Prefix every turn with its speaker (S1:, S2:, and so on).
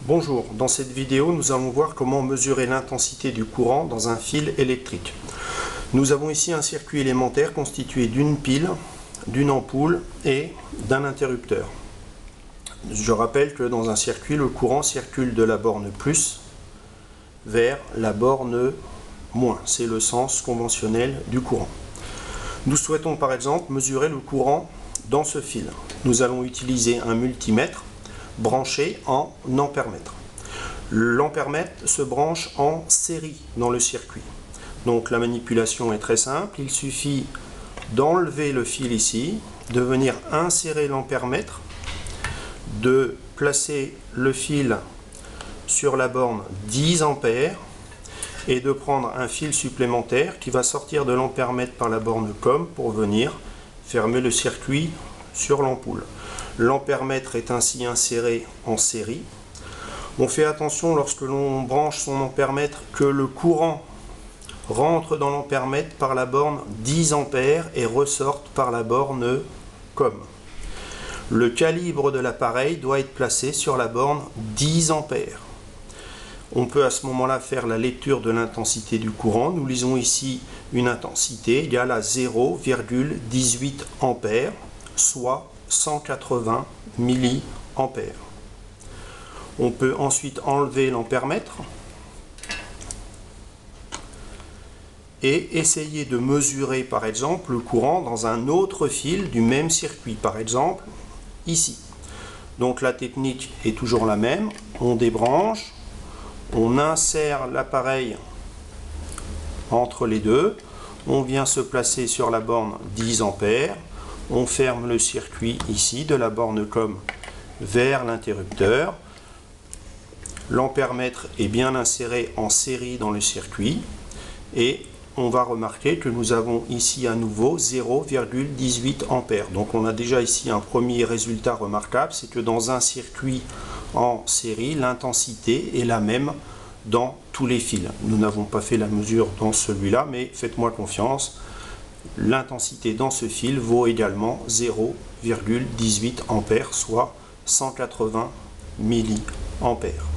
S1: Bonjour, dans cette vidéo nous allons voir comment mesurer l'intensité du courant dans un fil électrique. Nous avons ici un circuit élémentaire constitué d'une pile, d'une ampoule et d'un interrupteur. Je rappelle que dans un circuit, le courant circule de la borne plus vers la borne moins. C'est le sens conventionnel du courant. Nous souhaitons par exemple mesurer le courant dans ce fil. Nous allons utiliser un multimètre branché en ampèremètre. L'ampèremètre se branche en série dans le circuit. Donc la manipulation est très simple, il suffit d'enlever le fil ici, de venir insérer l'ampèremètre, de placer le fil sur la borne 10 ampères et de prendre un fil supplémentaire qui va sortir de l'ampèremètre par la borne COM pour venir fermer le circuit sur l'ampoule. L'ampèremètre est ainsi inséré en série. On fait attention lorsque l'on branche son ampèremètre que le courant rentre dans l'ampèremètre par la borne 10 ampères et ressorte par la borne COM. Le calibre de l'appareil doit être placé sur la borne 10 ampères. On peut à ce moment-là faire la lecture de l'intensité du courant. Nous lisons ici une intensité égale à 0,18 ampères, soit 180 milliampères. On peut ensuite enlever l'ampèremètre et essayer de mesurer par exemple le courant dans un autre fil du même circuit, par exemple ici. Donc la technique est toujours la même, on débranche, on insère l'appareil entre les deux, on vient se placer sur la borne 10 ampères, on ferme le circuit ici de la borne COM vers l'interrupteur. L'ampèremètre est bien inséré en série dans le circuit et on va remarquer que nous avons ici à nouveau 0,18 ampères. Donc on a déjà ici un premier résultat remarquable, c'est que dans un circuit en série, l'intensité est la même dans tous les fils. Nous n'avons pas fait la mesure dans celui-là, mais faites-moi confiance. L'intensité dans ce fil vaut également 0,18 ampères, soit 180 milliampères.